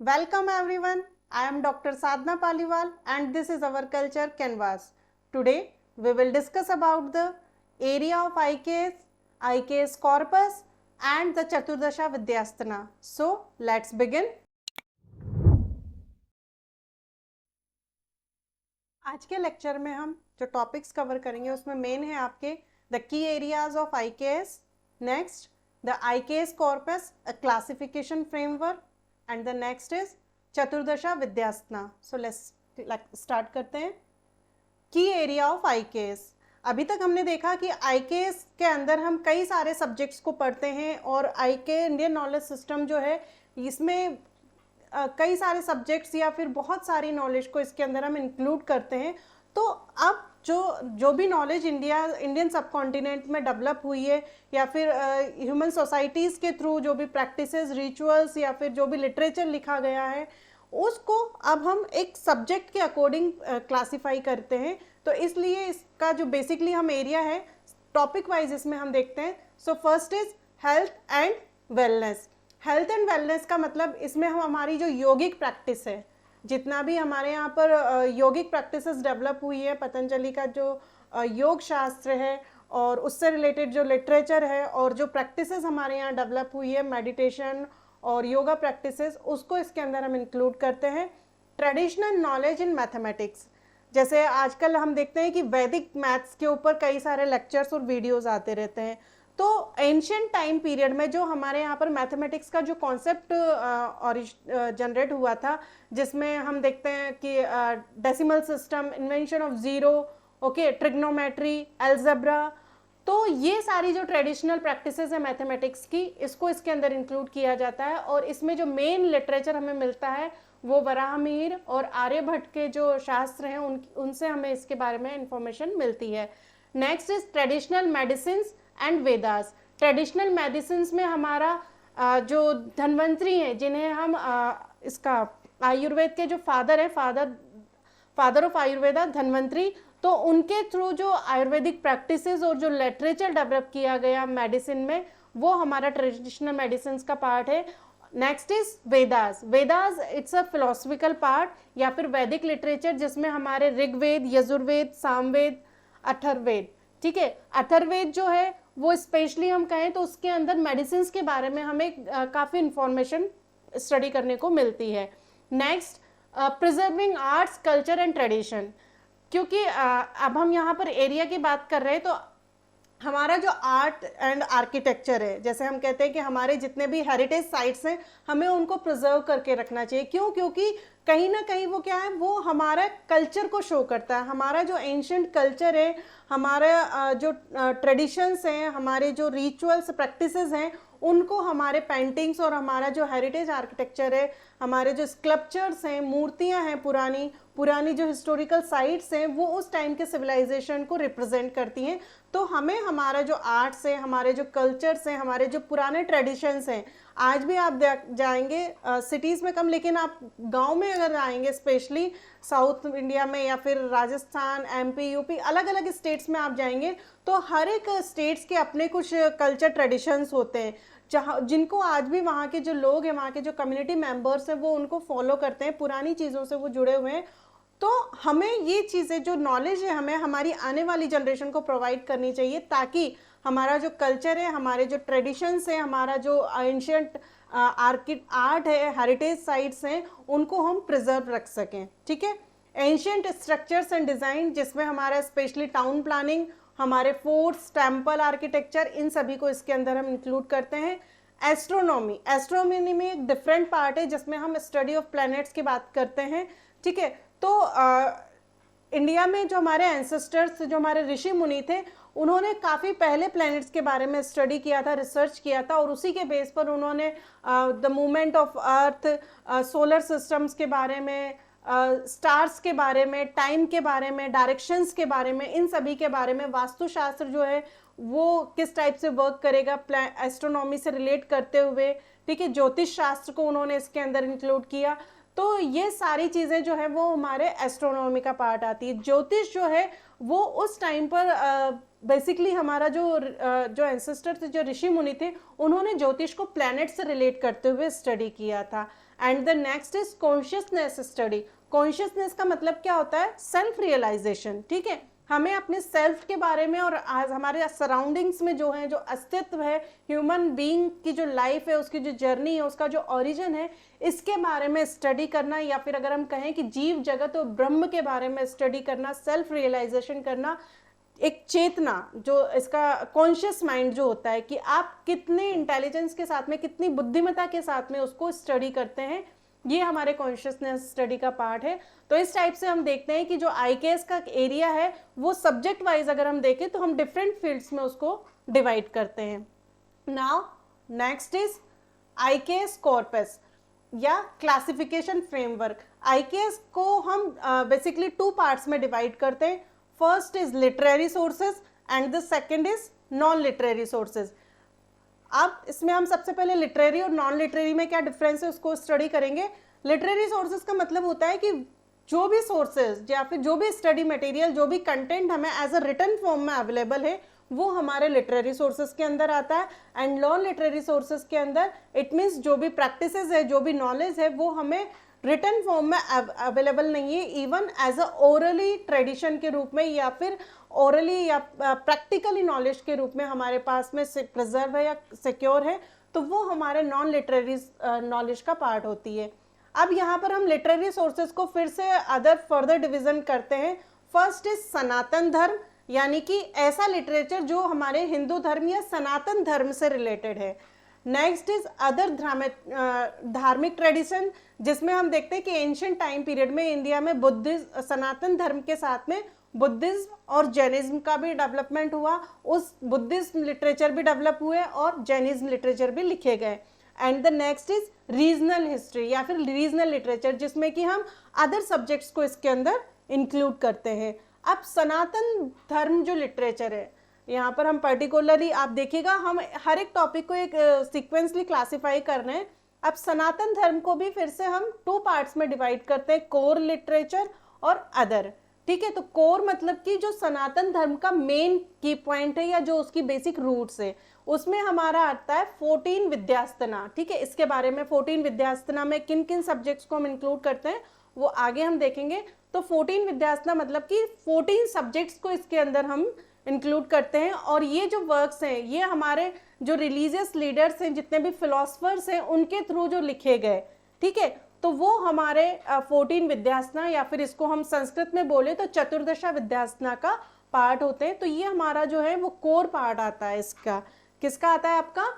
Welcome everyone. I am Dr. Sadhna Paliwal and this is our culture canvas. Today we will discuss about the area of IKS corpus and the Chaturdasha Vidyasthana. So let's begin. आज के lecture में हम जो topics cover करेंगे उसमें main है आपके the key areas of IKS, next the IKS corpus a classification framework and the next is Chaturdasha Vidyasana. So let's start करते हैं. की एरिया ऑफ IKS. अभी तक हमने देखा कि IKS के अंदर हम कई सारे सब्जेक्ट्स को पढ़ते हैं और IK इंडियन नॉलेज सिस्टम जो है इसमें कई सारे सब्जेक्ट्स या फिर बहुत सारी नॉलेज को इसके अंदर हम इंक्लूड करते हैं. तो अब जो भी नॉलेज इंडियन सब कॉन्टिनेंट में डेवलप हुई है या फिर ह्यूमन सोसाइटीज़ के थ्रू जो भी प्रैक्टिसेस, रिचुअल्स या फिर जो भी लिटरेचर लिखा गया है उसको अब हम एक सब्जेक्ट के अकॉर्डिंग क्लासीफाई करते हैं. तो इसलिए इसका जो बेसिकली हम एरिया है टॉपिक वाइज इसमें हम देखते हैं. So first is health and wellness. Health and wellness का मतलब इसमें हम हमारी जो योगिक प्रैक्टिस है, जितना भी हमारे यहाँ पर योगिक प्रैक्टिसेस डेवलप हुई है, पतंजलि का जो योग शास्त्र है और उससे रिलेटेड जो लिटरेचर है और जो प्रैक्टिसेस हमारे यहाँ डेवलप हुई है, मेडिटेशन और योगा प्रैक्टिसेस, उसको इसके अंदर हम इंक्लूड करते हैं. ट्रेडिशनल नॉलेज इन मैथमेटिक्स, जैसे आजकल हम देखते हैं कि वैदिक मैथ्स के ऊपर कई सारे लेक्चर्स और वीडियोस आते रहते हैं. तो एंशियंट टाइम पीरियड में जो हमारे यहाँ पर मैथमेटिक्स का जो कॉन्सेप्ट जनरेट हुआ था, जिसमें हम देखते हैं कि decimal system, invention of zero, okay, trigonometry, algebra, तो ये सारी जो ट्रेडिशनल प्रैक्टिसेस है मैथमेटिक्स की, इसको इसके अंदर इंक्लूड किया जाता है. और इसमें जो मेन लिटरेचर हमें मिलता है वो वराहमिहिर और आर्यभट्ट के जो शास्त्र हैं उनसे हमें इसके बारे में इंफॉर्मेशन मिलती है. Next is traditional medicine and Vedas. Traditional medicine में हमारा जो धन्वंतरी हैं, जिन्हें हम इसका आयुर्वेद के जो फादर है, फादर ऑफ आयुर्वेदा धन्वंतरी, तो उनके थ्रू जो आयुर्वेदिक प्रैक्टिसेस और जो लिटरेचर डेवलप किया गया मेडिसिन में, वो हमारा ट्रेडिशनल मेडिसिन का पार्ट है. Next is Vedas. Vedas it's a philosophical part या फिर वैदिक लिटरेचर, जिसमें हमारे ऋग्वेद, यजुर्वेद, सामवेद, अथर्ववेद, ठीक है. अथर्ववेद जो है वो स्पेशली हम कहें तो उसके अंदर मेडिसिन के बारे में हमें काफ़ी इंफॉर्मेशन स्टडी करने को मिलती है. Next, preserving arts, culture and tradition. क्योंकि अब हम यहाँ पर एरिया की बात कर रहे हैं, तो हमारा जो आर्ट एंड आर्किटेक्चर है, जैसे हम कहते हैं कि हमारे जितने भी हेरिटेज साइट्स हैं हमें उनको प्रिजर्व करके रखना चाहिए. क्यों? क्योंकि कहीं ना कहीं वो क्या है, वो हमारा कल्चर को शो करता है. हमारा जो एंशियंट कल्चर है, हमारा जो ट्रेडिशंस हैं, हमारे जो रिचुअल्स प्रैक्टिसेस हैं, उनको हमारे पेंटिंग्स और हमारा जो हेरिटेज आर्किटेक्चर है, हमारे जो स्कल्पचर्स हैं, मूर्तियां हैं, पुरानी जो हिस्टोरिकल साइट्स हैं, वो उस टाइम के सिविलाइजेशन को रिप्रेजेंट करती हैं. तो हमें हमारा जो आर्ट्स है, हमारे जो कल्चर्स हैं, हमारे जो पुराने ट्रेडिशंस हैं, आज भी आप जाएंगे सिटीज़ में कम, लेकिन आप गांव में अगर आएंगे, स्पेशली साउथ इंडिया में या फिर राजस्थान, MP, UP, अलग अलग स्टेट्स में आप जाएंगे, तो हर एक स्टेट्स के अपने कुछ कल्चर ट्रेडिशंस होते हैं, जिनको आज भी वहाँ के जो लोग हैं, वहाँ के जो कम्युनिटी मेंबर्स हैं, वो उनको फॉलो करते हैं, पुरानी चीज़ों से वो जुड़े हुए हैं. तो हमें ये चीज़ें, जो नॉलेज है, हमें हमारी आने वाली जनरेशन को प्रोवाइड करनी चाहिए, ताकि हमारा जो कल्चर है, हमारे जो ट्रेडिशंस है, हमारा जो एंशियंट आर्ट है, हेरिटेज साइट्स हैं, उनको हम प्रिजर्व रख सकें. ठीक है. एंशियंट स्ट्रक्चर्स एंड डिज़ाइन, जिसमें हमारा स्पेशली टाउन प्लानिंग, हमारे फोर्ट्स, टेम्पल आर्किटेक्चर, इन सभी को इसके अंदर हम इंक्लूड करते हैं. एस्ट्रोनॉमी में एक डिफरेंट पार्ट है, जिसमें हम स्टडी ऑफ प्लैनेट्स की बात करते हैं. ठीक है. तो इंडिया में जो हमारे एंसेस्टर्स, जो हमारे ऋषि मुनि थे, उन्होंने काफ़ी पहले प्लैनेट्स के बारे में स्टडी किया था, रिसर्च किया था, और उसी के बेस पर उन्होंने the movement of earth, solar systems के बारे में, स्टार्स के बारे में, टाइम के बारे में, डायरेक्शंस के बारे में, इन सभी के बारे में, वास्तुशास्त्र जो है वो किस टाइप से वर्क करेगा एस्ट्रोनॉमी से रिलेट करते हुए, ठीक है, ज्योतिष शास्त्र को उन्होंने इसके अंदर इंक्लूड किया. तो ये सारी चीज़ें जो है वो हमारे एस्ट्रोनॉमी का पार्ट आती है. ज्योतिष जो है वो उस टाइम पर बेसिकली हमारा जो एंसेस्टर थे, जो ऋषि मुनि थे, उन्होंने ज्योतिष को प्लैनेट से रिलेट करते हुए स्टडी किया था. And the next is consciousness study. Consciousness का मतलब क्या होता है? सेल्फ रियलाइजेशन, ठीक है, हमें अपने सेल्फ के बारे में और आज हमारे सराउंडिंग्स में जो है, जो अस्तित्व है, ह्यूमन बीइंग की जो लाइफ है, उसकी जो जर्नी है, उसका जो ओरिजिन है, इसके बारे में स्टडी करना, या फिर अगर हम कहें कि जीव जगत और ब्रह्म के बारे में स्टडी करना, सेल्फ रियलाइजेशन करना, एक चेतना, जो इसका कॉन्शियस माइंड जो होता है कि आप कितने इंटेलिजेंस के साथ में, कितनी बुद्धिमत्ता के साथ में उसको स्टडी करते हैं, ये हमारे कॉन्शियसनेस स्टडी का पार्ट है। तो इस टाइप से हम देखते हैं कि जो आईकेएस का एरिया है वो सब्जेक्ट वाइज अगर हम देखें तो हम डिफरेंट फील्ड्स में उसको डिवाइड करते हैं। Now next is IKS corpus या क्लासिफिकेशन फ्रेमवर्क। आईकेएस को हम बेसिकली टू पार्ट्स में डिवाइड करते हैं। First is literary sources and the second is non literary sources. अब इसमें हम सबसे पहले लिटरेरी और नॉन लिटरेरी में क्या डिफरेंस है उसको स्टडी करेंगे। लिटरेरी सोर्सेज का मतलब होता है कि जो भी सोर्सेज या फिर जो भी स्टडी मटेरियल, जो भी कंटेंट हमें एज अ रिटन फॉर्म में अवेलेबल है वो हमारे लिटरेरी सोर्सेज के अंदर आता है। एंड नॉन लिटरेरी सोर्सेज के अंदर इट मीन्स जो भी प्रैक्टिसेस है, जो भी नॉलेज है वो हमें रिटन फॉर्म में अवेलेबल नहीं है, even as a orally tradition के रूप में या फिर ओरली या प्रैक्टिकली नॉलेज के रूप में हमारे पास में प्रिजर्व है या सिक्योर है, तो वो हमारे नॉन लिटरेरी नॉलेज का पार्ट होती है। अब यहाँ पर हम लिटरेरी सोर्सेज को फिर से अदर फर्दर डिवीजन करते हैं। फर्स्ट इज सनातन धर्म, यानी कि ऐसा लिटरेचर जो हमारे हिंदू धर्म या सनातन धर्म से रिलेटेड है। नेक्स्ट इज अदर धार्मिक ट्रेडिशन, जिसमें हम देखते हैं कि एंशिएंट टाइम पीरियड में इंडिया में बुद्धिज्म, सनातन धर्म के साथ में बुद्धिज्म और जैनिज्म का भी डेवलपमेंट हुआ, उस बुद्धिज्म लिटरेचर भी डेवलप हुए और जैनिज्म लिटरेचर भी लिखे गए। And the next is regional history या फिर रीजनल लिटरेचर, जिसमें कि हम अदर सब्जेक्ट्स को इसके अंदर इंक्लूड करते हैं। अब सनातन धर्म जो लिटरेचर है, यहाँ पर हम पर्टिकुलरली आप देखिएगा हम हर एक टॉपिक को एक सीक्वेंसली क्लासिफाई कर रहे हैं। अब सनातन धर्म को भी फिर से हम टू पार्ट्स में डिवाइड करते हैं, कोर लिटरेचर और अदर, ठीक है। तो कोर मतलब कि जो सनातन धर्म का मेन की पॉइंट है या जो उसकी बेसिक रूट्स है, उसमें हमारा आता है 14 विद्यास्तना, ठीक है। इसके बारे में 14 विद्यास्तना में किन किन सब्जेक्ट्स को हम इंक्लूड करते हैं वो आगे हम देखेंगे। तो 14 विद्यास्तना मतलब कि 14 सब्जेक्ट्स को इसके अंदर हम इंक्लूड करते हैं। और ये जो वर्क्स हैं ये हमारे जो रिलीजियस लीडर्स हैं, जितने भी फिलोसफर्स हैं, उनके थ्रू जो लिखे गए, ठीक है। तो वो हमारे 14 विद्यासना या फिर इसको हम संस्कृत में बोले तो चतुर्दशा विद्यासना का पार्ट होते हैं। तो ये हमारा जो है वो कोर पार्ट आता है इसका। किसका आता है? आपका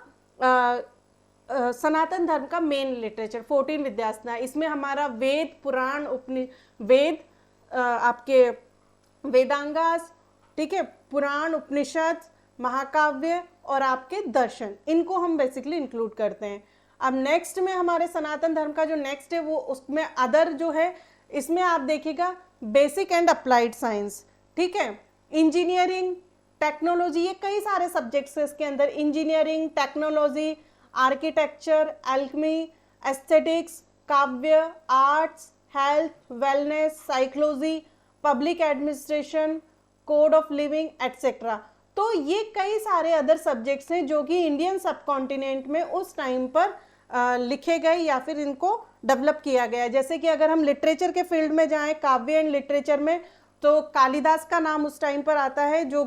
सनातन धर्म का मेन लिटरेचर 14 विद्यासना। इसमें हमारा वेद, पुराण, वेद, आपके वेदांगास, ठीक है, पुराण, उपनिषद, महाकाव्य और आपके दर्शन, इनको हम बेसिकली इंक्लूड करते हैं। अब नेक्स्ट में हमारे सनातन धर्म का जो नेक्स्ट है वो उसमें अदर जो है, इसमें आप देखिएगा बेसिक एंड अप्लाइड साइंस, ठीक है, इंजीनियरिंग, टेक्नोलॉजी, ये कई सारे सब्जेक्ट्स है इसके अंदर। Engineering, technology, architecture, alchemy, aesthetics, काव्य, arts, health, wellness, psychology, public administration, code of living etcetera. तो ये कई सारे अदर सब्जेक्ट्स हैं जो कि इंडियन सब कॉन्टिनेंट में उस टाइम पर लिखे गए या फिर इनको डेवलप किया गया। जैसे कि अगर हम लिटरेचर के फील्ड में जाएं, काव्य एंड लिटरेचर में, तो कालिदास का नाम उस टाइम पर आता है, जो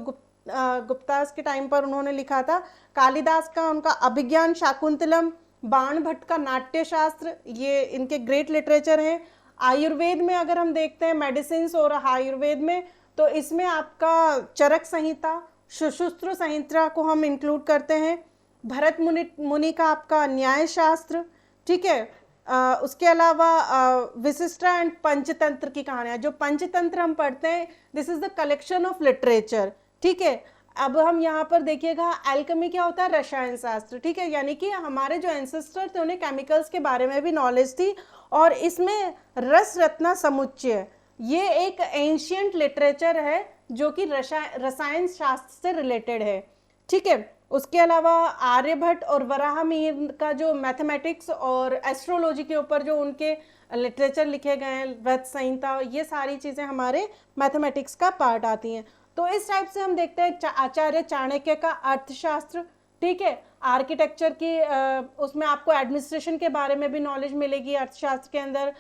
गुप्तास के टाइम पर उन्होंने लिखा था। कालिदास का उनका अभिज्ञान शाकुंतलम, बाण भट्ट का नाट्य शास्त्र, ये इनके ग्रेट लिटरेचर हैं। आयुर्वेद में अगर हम देखते हैं मेडिसिन और आयुर्वेद में, तो इसमें आपका चरक संहिता, सुश्रुत संहिता को हम इंक्लूड करते हैं। भरत मुनि का आपका न्याय शास्त्र, ठीक है। उसके अलावा विशिष्टा एंड पंचतंत्र की कहानियाँ, जो पंचतंत्र हम पढ़ते हैं, this is the collection of literature, ठीक है। अब हम यहाँ पर देखिएगा एल्केमी क्या होता है? रसायन शास्त्र, ठीक है। यानी कि हमारे जो एंसेस्टर थे उन्हें केमिकल्स के बारे में भी नॉलेज थी। और इसमें रस रत्ना समुच्चय, ये एक एंशियंट लिटरेचर है जो कि रसायन शास्त्र से रिलेटेड है, ठीक है। उसके अलावा आर्यभट्ट और वराहमिहिर का जो मैथमेटिक्स और एस्ट्रोलॉजी के ऊपर जो उनके लिटरेचर लिखे गए हैं, वृत्त संहिता, ये सारी चीज़ें हमारे मैथमेटिक्स का पार्ट आती हैं। तो इस टाइप से हम देखते हैं आचार्य चाणक्य का अर्थशास्त्र, ठीक है। आर्किटेक्चर की उसमें आपको एडमिनिस्ट्रेशन के बारे में भी नॉलेज मिलेगी, अर्थशास्त्र के अंदर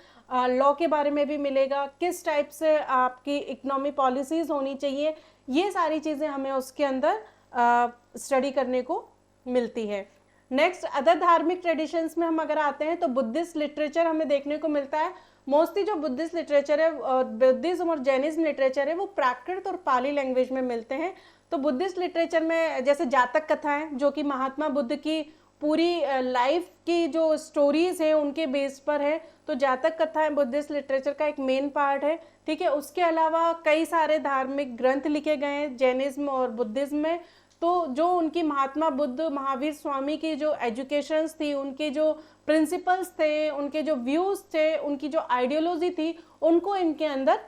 लॉ के बारे में भी मिलेगा, किस टाइप से आपकी इकोनॉमी पॉलिसीज होनी चाहिए, ये सारी चीज़ें हमें उसके अंदर स्टडी करने को मिलती है। नेक्स्ट, अदर धार्मिक ट्रेडिशंस में हम अगर आते हैं तो बुद्धिस्ट लिटरेचर हमें देखने को मिलता है। मोस्टली जो बुद्धिस्ट लिटरेचर है, बुद्धिज्म और जैनिज्म लिटरेचर है, वो प्राकृत और पाली लैंग्वेज में मिलते हैं। तो बुद्धिस्ट लिटरेचर में जैसे जातक कथाएं, जो कि महात्मा बुद्ध की पूरी लाइफ की जो स्टोरीज हैं उनके बेस पर है, तो जातक कथाएं बुद्धिस्ट लिटरेचर का एक मेन पार्ट है। ठीक है। उसके अलावा कई सारे धार्मिक ग्रंथ लिखे गए हैं जैनिज्म और बुद्धिज्म में, तो जो उनकी महात्मा बुद्ध महावीर स्वामी की जो एजुकेशंस थी, उनके जो प्रिंसिपल्स थे, उनके जो व्यूज थे, उनकी जो आइडियोलॉजी थी, उनको इनके अंदर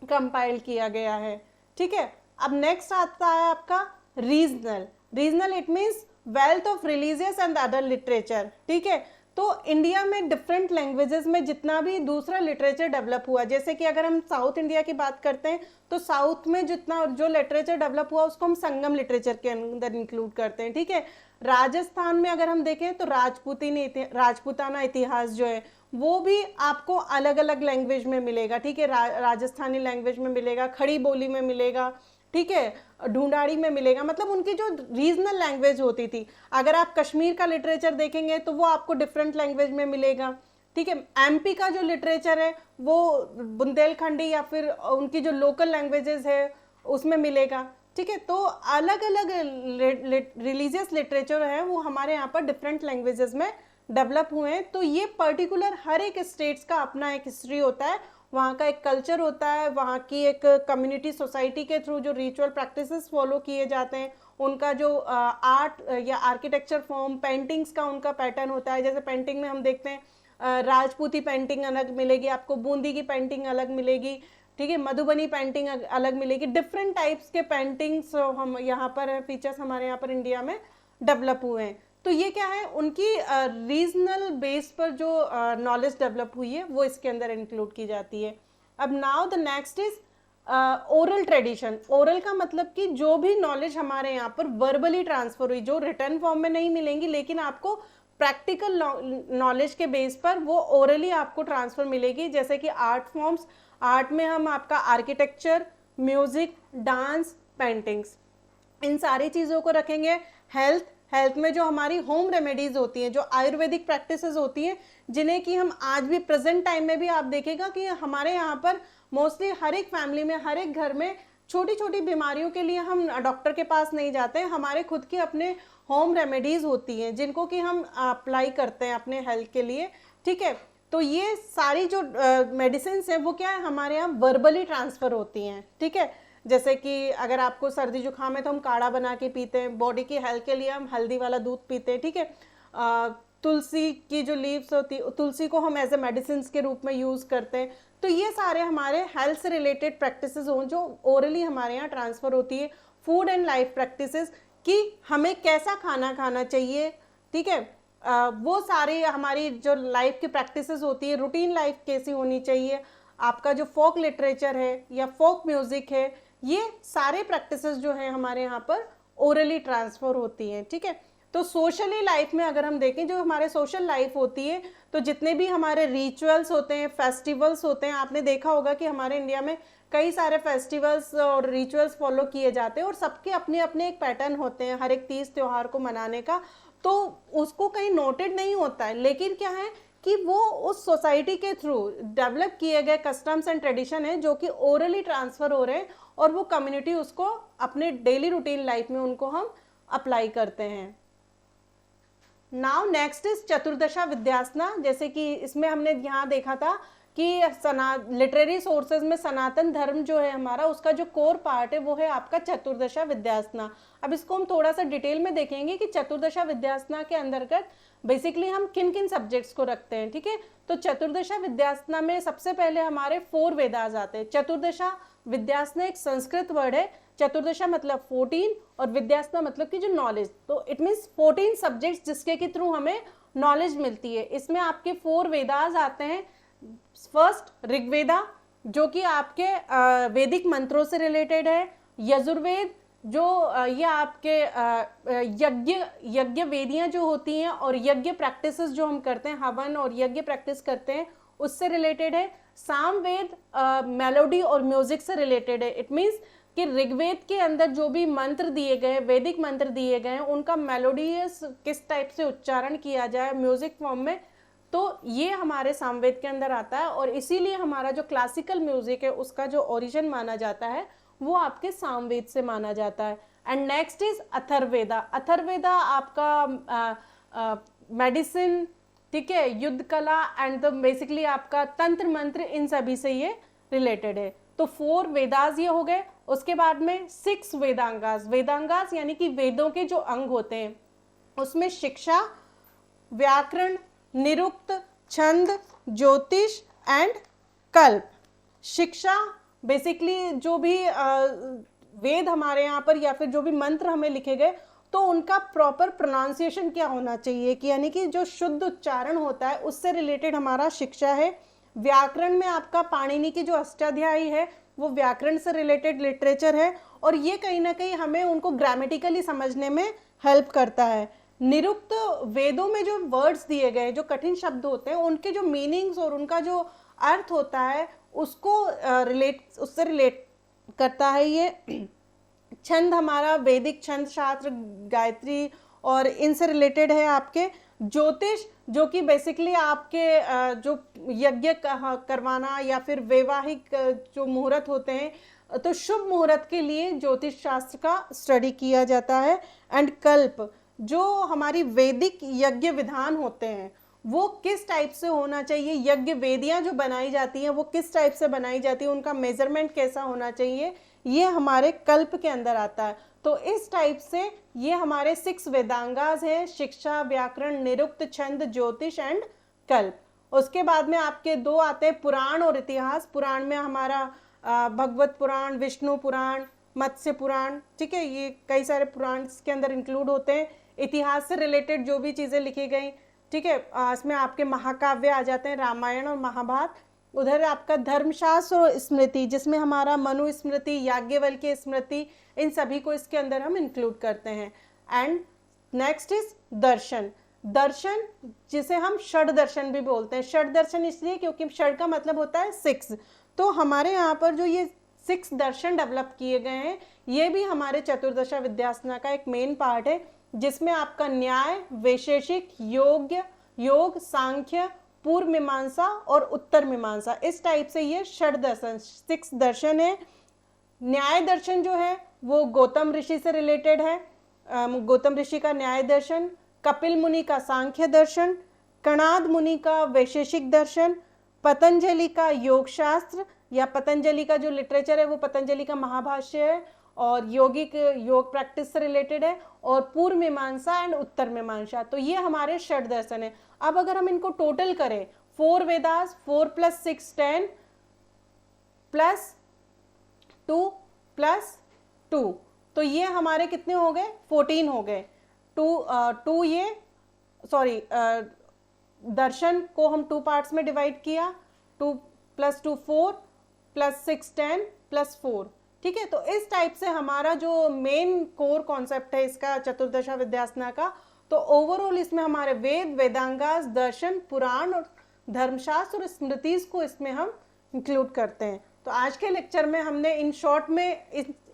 कंपाइल किया गया है। ठीक है। अब नेक्स्ट आता है आपका regional. Regional it means wealth of religious and other literature. ठीक है। तो इंडिया में डिफरेंट लैंग्वेजेस में जितना भी दूसरा लिटरेचर डेवलप हुआ, जैसे कि अगर हम साउथ इंडिया की बात करते हैं तो साउथ में जितना जो लिटरेचर डेवलप हुआ उसको हम संगम लिटरेचर के अंदर इंक्लूड करते हैं। ठीक है। राजस्थान में अगर हम देखें तो राजपूताना इतिहास जो है वो भी आपको अलग अलग लैंग्वेज में मिलेगा। ठीक है। राजस्थानी लैंग्वेज में मिलेगा, खड़ी बोली में मिलेगा, ठीक है, ढूंढाड़ी में मिलेगा, मतलब उनकी जो रीजनल लैंग्वेज होती थी। अगर आप कश्मीर का लिटरेचर देखेंगे तो वो आपको डिफरेंट लैंग्वेज में मिलेगा। ठीक है। एमपी का जो लिटरेचर है वो बुंदेलखंडी या फिर उनकी जो लोकल लैंग्वेजेस है उसमें मिलेगा। ठीक है। तो अलग अलग रिलीजियस लिटरेचर है वो हमारे यहाँ पर डिफरेंट लैंग्वेजेस में डेवलप हुए हैं। तो ये पर्टिकुलर हर एक स्टेट्स का अपना एक हिस्ट्री होता है, वहाँ का एक कल्चर होता है, वहाँ की एक कम्युनिटी सोसाइटी के थ्रू जो रिचुअल प्रैक्टिसेस फॉलो किए जाते हैं, उनका जो आर्ट या आर्किटेक्चर फॉर्म, पेंटिंग्स का उनका पैटर्न होता है। जैसे पेंटिंग में हम देखते हैं राजपूती पेंटिंग अलग मिलेगी आपको, बूंदी की पेंटिंग अलग मिलेगी, ठीक है, मधुबनी पेंटिंग अलग मिलेगी। डिफरेंट टाइप्स के पेंटिंग्स हम यहाँ पर फीचर्स हमारे यहाँ पर इंडिया में डेवलप हुए हैं। तो ये क्या है, उनकी रीजनल बेस पर जो नॉलेज डेवलप हुई है वो इसके अंदर इंक्लूड की जाती है। अब now the next is oral tradition. Oral का मतलब कि जो भी नॉलेज हमारे यहाँ पर वर्बली ट्रांसफर हुई, जो रिटर्न फॉर्म में नहीं मिलेंगी लेकिन आपको प्रैक्टिकल नॉलेज के बेस पर वो ओरली आपको ट्रांसफर मिलेगी। जैसे कि आर्ट फॉर्म्स, आर्ट में हम आपका आर्किटेक्चर, म्यूजिक, डांस, पेंटिंग्स, इन सारी चीज़ों को रखेंगे। हेल्थ में जो हमारी होम रेमेडीज होती हैं, जो आयुर्वेदिक प्रैक्टिसेस होती हैं, जिन्हें कि हम आज भी प्रेजेंट टाइम में भी आप देखेगा कि हमारे यहाँ पर मोस्टली हर एक फैमिली में, हर एक घर में छोटी छोटी बीमारियों के लिए हम डॉक्टर के पास नहीं जाते हैं, हमारे खुद के अपने होम रेमेडीज होती हैं जिनको कि हम अप्लाई करते हैं अपने हेल्थ के लिए। ठीक है। तो ये सारी जो मेडिसिन है वो क्या है, हमारे यहाँ वर्बली ट्रांसफर होती हैं। ठीक है। जैसे कि अगर आपको सर्दी जुकाम है तो हम काढ़ा बना के पीते हैं, बॉडी की हेल्थ के लिए हम हल्दी वाला दूध पीते हैं। ठीक है। तुलसी की जो लीव्स होती है, तुलसी को हम एज ए मेडिसिन के रूप में यूज़ करते हैं। तो ये सारे हमारे हेल्थ से रिलेटेड प्रैक्टिसेस हों जो ओरली हमारे यहाँ ट्रांसफ़र होती है। फूड एंड लाइफ प्रैक्टिसेस, कि हमें कैसा खाना खाना चाहिए। ठीक है। वो सारी हमारी जो लाइफ की प्रैक्टिसेस होती है, रूटीन लाइफ कैसी होनी चाहिए, आपका जो फोक लिटरेचर है या फोक म्यूज़िक है, ये सारे प्रैक्टिसेस जो हैं हमारे यहाँ पर ओरली ट्रांसफर होती हैं। ठीक है। तो सोशली लाइफ में अगर हम देखें, जो हमारे सोशल लाइफ होती है, तो जितने भी हमारे रिचुअल्स होते हैं, फेस्टिवल्स होते हैं, आपने देखा होगा कि हमारे इंडिया में कई सारे फेस्टिवल्स और रिचुअल्स फॉलो किए जाते हैं और सबके अपने अपने एक पैटर्न होते हैं हर एक तीज त्योहार को मनाने का। तो उसको कहीं नोटेड नहीं होता है, लेकिन क्या है कि वो उस सोसाइटी के थ्रू डेवलप किए गए कस्टम्स एंड ट्रेडिशन है जो कि ओरली ट्रांसफर हो रहे हैं और वो कम्युनिटी उसको अपने डेली रूटीन लाइफ में उनको हम अप्लाई करते हैं। Now next is Chaturdasha Vidyasana. जैसे कि इसमें हमने यहाँ देखा था कि लिटरेरी सोर्सेज में सनातन धर्म जो है हमारा, उसका जो कोर पार्ट है वो है आपका चतुर्दशा विद्यासना। अब इसको हम थोड़ा सा डिटेल में देखेंगे कि चतुर्दशा विद्यासना के अंतर्गत बेसिकली हम किन किन सब्जेक्ट्स को रखते हैं। ठीक है। तो चतुर्दशा विद्यासना में सबसे पहले हमारे 4 वेदास आते हैं। चतुर्दशा विद्यासना एक संस्कृत वर्ड है, चतुर्दशा मतलब 14 और विद्यासना मतलब कि जो नॉलेज, तो इट मीन्स 14 सब्जेक्ट्स जिसके के थ्रू हमें नॉलेज मिलती है। इसमें आपके 4 वेदास आते हैं। फर्स्ट ऋग्वेदा, जो कि आपके वैदिक मंत्रों से रिलेटेड है। यजुर्वेद, जो ये आपके यज्ञ वेदियां जो होती हैं और यज्ञ प्रैक्टिसेस जो हम करते हैं, हवन और यज्ञ प्रैक्टिस करते हैं, उससे रिलेटेड है। सामवेद मेलोडी और म्यूजिक से रिलेटेड है। इट मीन्स कि ऋग्वेद के अंदर जो भी मंत्र दिए गए, वैदिक मंत्र दिए गए हैं, उनका मेलोडियस किस टाइप से उच्चारण किया जाए म्यूजिक फॉर्म में, तो ये हमारे सामवेद के अंदर आता है। और इसीलिए हमारा जो क्लासिकल म्यूजिक है उसका जो ओरिजिन माना जाता है वो आपके सामवेद से माना जाता है। And next is Atharvaveda. Atharvaveda आपका मेडिसिन, ठीक है, युद्ध कला एंड बेसिकली आपका तंत्र मंत्र, इन सभी से ये रिलेटेड है। तो 4 वेदास ये हो गए। उसके बाद में 6 वेदांगास। वेदांगास यानी कि वेदों के जो अंग होते हैं, उसमें शिक्षा, व्याकरण, निरुक्त, छंद, ज्योतिष एंड कल्प। शिक्षा बेसिकली जो भी वेद हमारे यहाँ पर या फिर जो भी मंत्र हमें लिखे गए, तो उनका प्रॉपर प्रोनाउंसिएशन क्या होना चाहिए, कि यानी कि जो शुद्ध उच्चारण होता है उससे रिलेटेड हमारा शिक्षा है। व्याकरण में आपका पाणिनि की जो अष्टाध्यायी है वो व्याकरण से रिलेटेड लिटरेचर है, और ये कहीं ना कहीं हमें उनको ग्रामेटिकली समझने में हेल्प करता है। निरुक्त, वेदों में जो वर्ड्स दिए गए, जो कठिन शब्द होते हैं, उनके जो मीनिंग्स और उनका जो अर्थ होता है उसको उससे रिलेट करता है ये। छंद हमारा वैदिक छंद शास्त्र, गायत्री और इनसे रिलेटेड है। आपके ज्योतिष जो कि बेसिकली आपके जो यज्ञ करवाना या फिर वैवाहिक जो मुहूर्त होते हैं, तो शुभ मुहूर्त के लिए ज्योतिष शास्त्र का स्टडी किया जाता है। एंड कल्प, जो हमारी वैदिक यज्ञ विधान होते हैं वो किस टाइप से होना चाहिए, यज्ञ वेदियां जो बनाई जाती हैं वो किस टाइप से बनाई जाती है, उनका मेजरमेंट कैसा होना चाहिए, ये हमारे कल्प के अंदर आता है। तो इस टाइप से ये हमारे 6 वेदांगास हैं, शिक्षा, व्याकरण, निरुक्त, छंद, ज्योतिष एंड कल्प। उसके बाद में आपके 2 आते हैं पुराण और इतिहास। पुराण में हमारा भगवत पुराण, विष्णु पुराण, मत्स्य पुराण, ठीक है, ये कई सारे पुराण के अंदर इंक्लूड होते हैं। इतिहास से रिलेटेड जो भी चीज़ें लिखी गई, ठीक है, इसमें आपके महाकाव्य आ जाते हैं, रामायण और महाभारत। उधर आपका धर्मशास्त्र और स्मृति, जिसमें हमारा मनु स्मृति, याज्ञवल्क्य स्मृति, इन सभी को इसके अंदर हम इंक्लूड करते हैं। एंड नेक्स्ट इज दर्शन। दर्शन जिसे हम षड दर्शन भी बोलते हैं। षड दर्शन इसलिए क्योंकि षड का मतलब होता है 6। तो हमारे यहाँ पर जो ये 6 दर्शन डेवलप किए गए हैं, ये भी हमारे चतुर्दशा विद्यासना का एक मेन पार्ट है, जिसमें आपका न्याय, वैशेषिक, योग, सांख्य, पूर्व मीमांसा और उत्तर मीमांसा, इस टाइप से ये षड दर्शन 6 दर्शन है। न्याय दर्शन जो है वो गौतम ऋषि से रिलेटेड है। गौतम ऋषि का न्याय दर्शन, कपिल मुनि का सांख्य दर्शन, कणाद मुनि का वैशेषिक दर्शन, पतंजलि का योग शास्त्र या पतंजलि का जो लिटरेचर है वो पतंजलि का महाभाष्य है और यौगिक योग प्रैक्टिस से रिलेटेड है, और पूर्व मीमांसा एंड उत्तर मीमांसा। तो ये हमारे षड दर्शन है। अब अगर हम इनको टोटल करें, 4 वेदास, 4 + 6 10 प्लस 2 + 2, तो ये हमारे कितने हो गए, 14 हो गए। दर्शन को हम 2 पार्ट्स में डिवाइड किया, 2 + 2 4 + 6 10 + 4, ठीक है। तो इस टाइप से हमारा जो मेन कोर कॉन्सेप्ट है इसका चतुर्दशा विद्यासना का, तो ओवरऑल इसमें हमारे वेद, वेदांगास, दर्शन, पुराण और धर्मशास्त्र और स्मृतिज को इसमें हम इंक्लूड करते हैं। तो आज के लेक्चर में हमने इन शॉर्ट में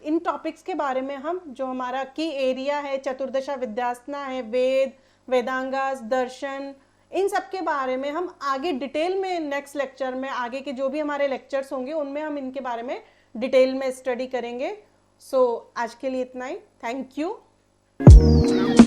इन टॉपिक्स के बारे में हम जो हमारा की एरिया है, चतुर्दशा विद्यासना है, वेद, वेदांगास, दर्शन, इन सब के बारे में हम आगे डिटेल में नेक्स्ट लेक्चर में, आगे के जो भी हमारे लेक्चर्स होंगे उनमें हम इनके बारे में डिटेल में स्टडी करेंगे। सो आज के लिए इतना ही। Thank you.